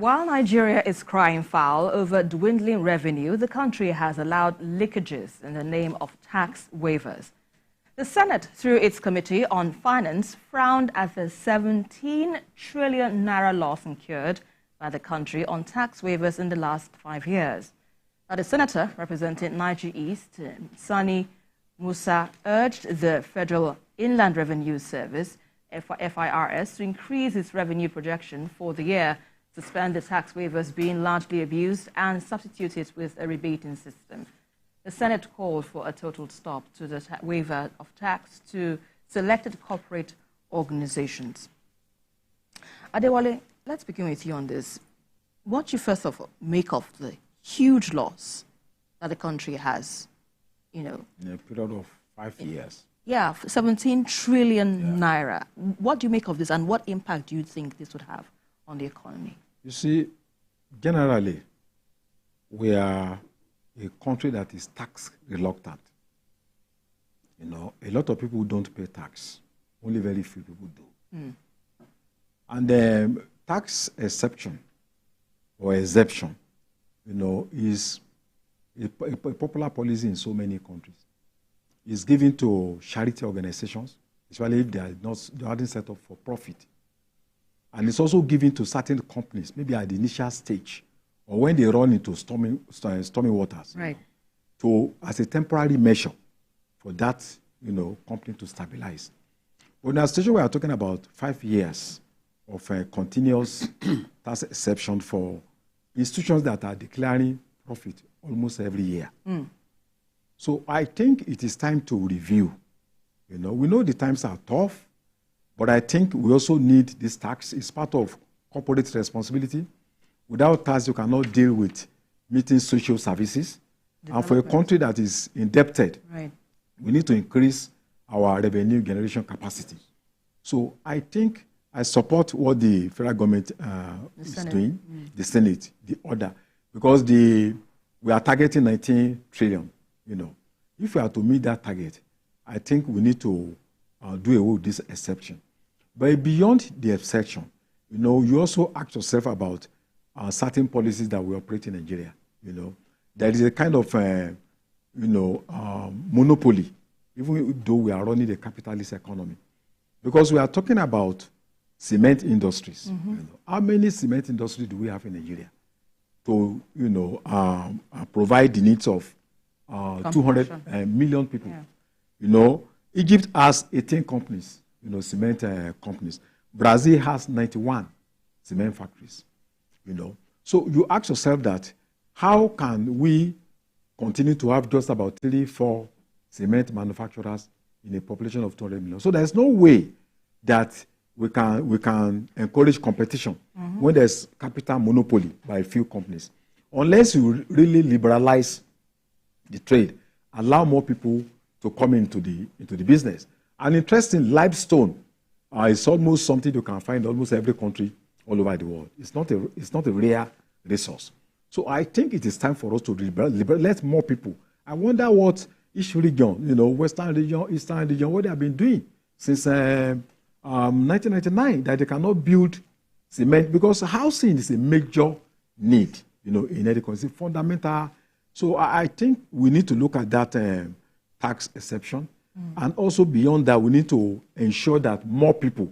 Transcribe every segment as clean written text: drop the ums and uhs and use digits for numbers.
While Nigeria is crying foul over dwindling revenue, the country has allowed leakages in the name of tax waivers. The Senate, through its Committee on Finance, frowned at the 17 trillion naira loss incurred by the country on tax waivers in the last 5 years. Now, the senator representing Niger East, Sani Musa, urged the Federal Inland Revenue Service, FIRS, to increase its revenue projection for the year, suspend the tax waivers being largely abused, and substitute it with a rebating system. The Senate called for a total stop to the waiver of tax to selected corporate organizations. Adewale, let's begin with you on this. What do you first of all make of the huge loss that the country has, in a period of 5 years? Yeah, 17 trillion naira. What do you make of this, and what impact do you think this would have on the economy? You see, generally, we are a country that is tax reluctant. A lot of people don't pay tax. Only very few people do. And tax exception or exemption, is a popular policy in so many countries. It's given to charity organizations, especially if they aren't set up for profit. And it's also given to certain companies, maybe at the initial stage, or when they run into stormy waters, right, as a temporary measure for that, company to stabilize. But in a situation we are talking about 5 years of continuous tax exception for institutions that are declaring profit almost every year. So I think it is time to review. We know the times are tough, but I think we also need this tax. It's part of corporate responsibility. Without tax, you cannot deal with meeting social services. And for a country that is indebted, right, we need to increase our revenue generation capacity. So I think I support what the federal government is doing, the Senate, the order, because we are targeting 19 trillion. If we are to meet that target, I think we need to do away with this exception. But beyond the exception, you also ask yourself about certain policies that we operate in Nigeria. There is a kind of, monopoly, even though we are running a capitalist economy. Because we are talking about cement industries. How many cement industries do we have in Nigeria to, provide the needs of 200 million people? Yeah. Egypt has 18 companies, cement companies. Brazil has 91 cement factories, So you ask yourself that, how can we continue to have just about 3-4 cement manufacturers in a population of 200 million? So there's no way that we can encourage competition when there's capital monopoly by a few companies. Unless you really liberalize the trade, allow more people to come into the business. An interesting limestone is almost something you can find in almost every country all over the world. It's not a rare resource. So I think it is time for us to let more people. I wonder what each region, Western region, Eastern region, what they have been doing since 1999, that they cannot build cement, because housing is a major need, in any country, fundamental. So I think we need to look at that tax exception. And also beyond that, we need to ensure that more people,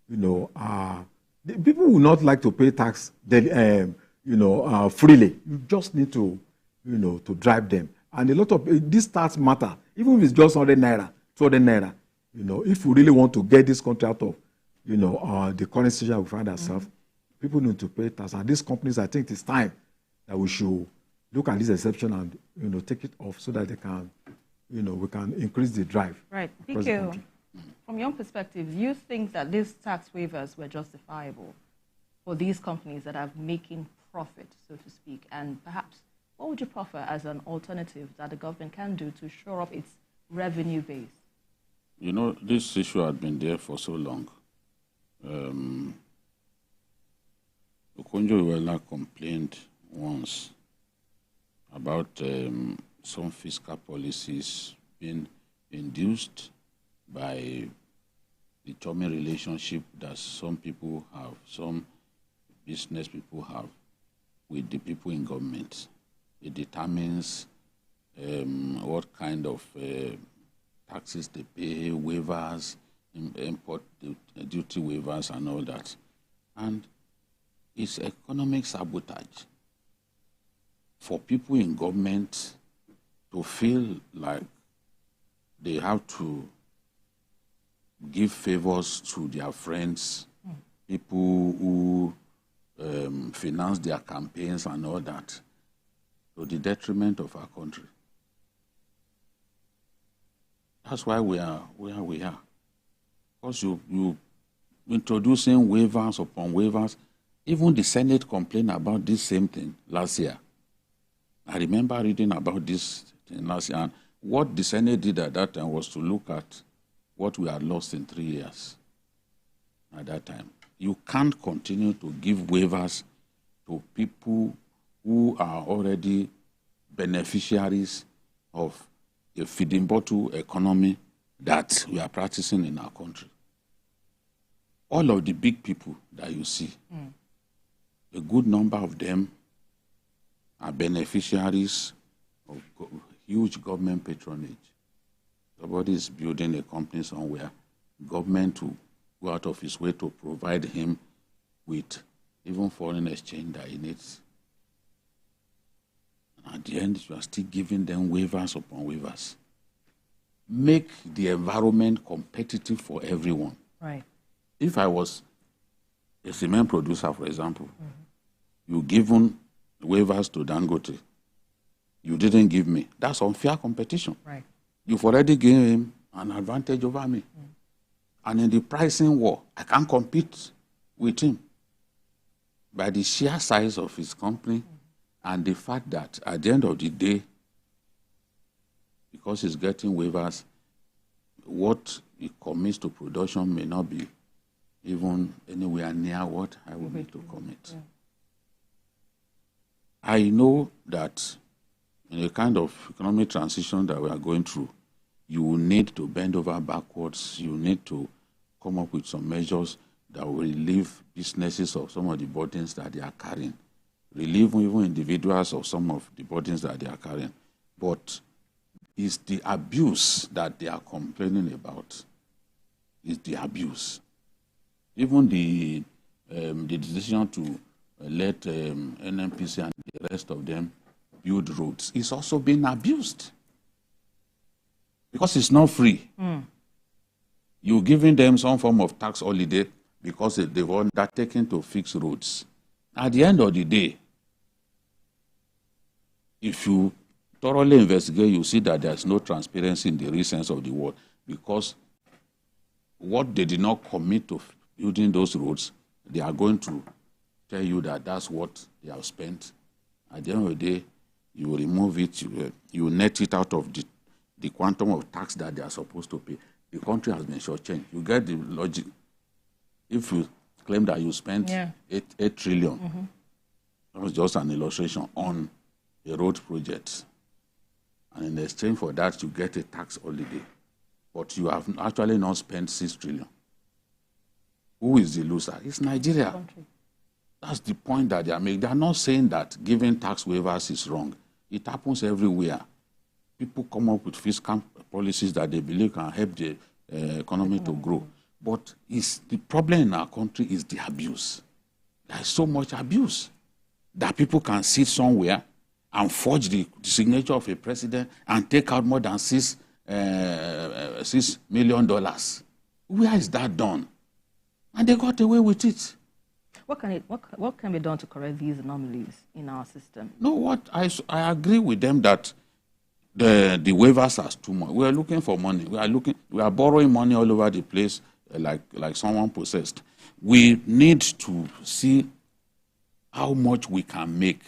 people will not like to pay tax, freely. You just need to, to drive them. And a lot of these tax matter, even if it's just 100 naira, 200 naira, if we really want to get this country out of, the current situation we find ourselves, people need to pay tax. And these companies, I think it's time that we should look at this exception and, take it off so that they can, we can increase the drive. Right. PQ, from your perspective, do you think that these tax waivers were justifiable for these companies that are making profit, so to speak? And perhaps, what would you proffer as an alternative that the government can do to shore up its revenue base? This issue had been there for so long. Okonjo-Iweala complained once about some fiscal policies being induced by the charming relationship that some people have, some business people have with the people in government. It determines what kind of taxes they pay, waivers, import duty waivers and all that. And it's economic sabotage for people in government to feel like they have to give favors to their friends, people who finance their campaigns and all that, to the detriment of our country. That's why we are where we are. Because you introducing waivers upon waivers. Even the Senate complained about this same thing last year. I remember reading about this thing last year. And what the Senate did at that time was to look at what we had lost in 3 years at that time. You can't continue to give waivers to people who are already beneficiaries of a feeding bottle economy that we are practicing in our country. All of the big people that you see, a good number of them are beneficiaries of huge government patronage. Somebody is building a company somewhere, government will go out of his way to provide him with even foreign exchange that he needs. And at the end, you are still giving them waivers upon waivers. Make the environment competitive for everyone. Right. If I was a cement producer, for example, you given waivers to Dangote, you didn't give me. That's unfair competition. Right. You've already given him an advantage over me. And in the pricing war, I can't compete with him by the sheer size of his company and the fact that at the end of the day, because he's getting waivers, what he commits to production may not be even anywhere near what I will need to commit. Yeah. I know that in a kind of economic transition that we are going through, you will need to bend over backwards. You need to come up with some measures that will relieve businesses of some of the burdens that they are carrying, relieve even individuals of some of the burdens that they are carrying. But it's the abuse that they are complaining about. It's the abuse. Even the decision to let NNPC and the rest of them build roads is also being abused because it's not free. You're giving them some form of tax holiday because they've undertaken to fix roads. At the end of the day, if you thoroughly investigate, you see that there's no transparency in the real sense of the word, because what they did not commit to building those roads, they are going to tell you that that's what they have spent. At the end of the day, you remove it, you net it out of the quantum of tax that they are supposed to pay. The country has been shortchanged. You get the logic. If you claim that you spent 8 trillion, that was just an illustration on a road project, and in exchange for that, you get a tax holiday, but you have actually not spent 6 trillion. Who is the loser? It's Nigeria. That's the point that they are making. They are not saying that giving tax waivers is wrong. It happens everywhere. People come up with fiscal policies that they believe can help the economy to grow. But the problem in our country is the abuse. There's so much abuse that people can sit somewhere and forge the signature of a president and take out more than $6 million. Where is that done? And they got away with it. What can be done to correct these anomalies in our system? No, what I agree with them that the waivers are too much. We are looking for money. We are borrowing money all over the place, like someone possessed. We need to see how much we can make.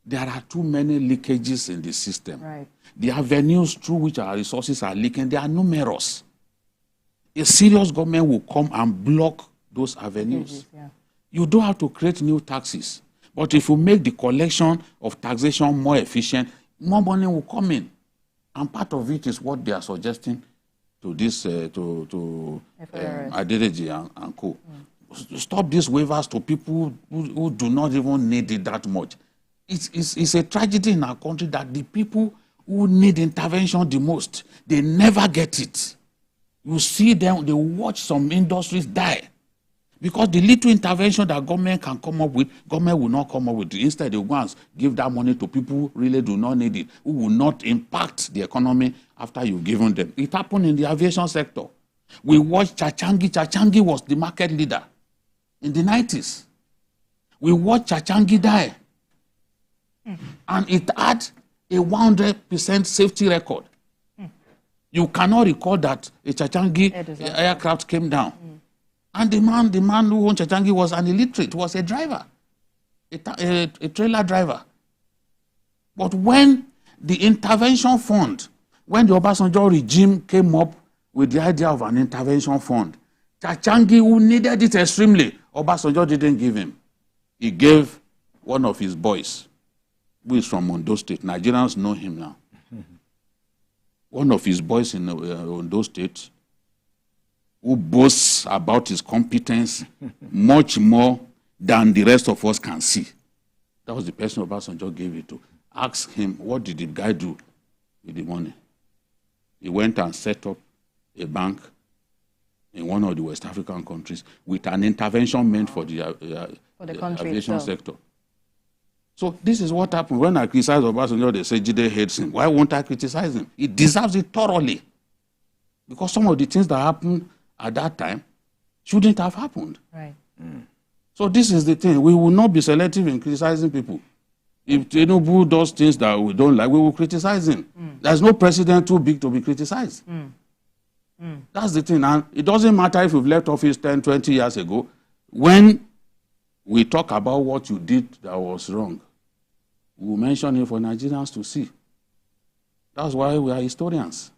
There are too many leakages in the system. Right. The avenues through which our resources are leaking, they are numerous. A serious government will come and block those avenues. You don't have to create new taxes. But if you make the collection of taxation more efficient, more money will come in. And part of it is what they are suggesting to this, to FIRS. Adereji and co. stop these waivers to people who do not even need it that much. It's a tragedy in our country that the people who need intervention the most, they never get it. You see them, they watch some industries die. Because the little intervention that government can come up with, government will not come up with. Instead, they will go and give that money to people who really do not need it, who will not impact the economy after you've given them. It happened in the aviation sector. We watched Chachangi. Chachangi was the market leader in the 90s. We watched Chachangi die. And it had a 100% safety record. You cannot recall that a Chachangi aircraft came down. And the man who owned Chachangi was an illiterate, was a driver, a trailer driver. But when the intervention fund, when the Obasanjo regime came up with the idea of an intervention fund, Chachangi, who needed it extremely, Obasanjo didn't give him. He gave one of his boys, who is from Ondo State. Nigerians know him now. One of his boys in Ondo State, who boasts about his competence much more than the rest of us can see. That was the person Obasanjo gave it to. Ask him, what did the guy do with the money? He went and set up a bank in one of the West African countries with an intervention meant for the aviation sector. So this is what happened. When I criticize Obasanjo, they say Jide hates him. Why won't I criticize him? He deserves it thoroughly. Because some of the things that happened at that time shouldn't have happened. Right. So this is the thing. We will not be selective in criticizing people. If Tinubu does things that we don't like, we will criticize him. There's no president too big to be criticized. That's the thing. And it doesn't matter if you've left office 10, 20 years ago. When we talk about what you did that was wrong, we will mention it for Nigerians to see. That's why we are historians.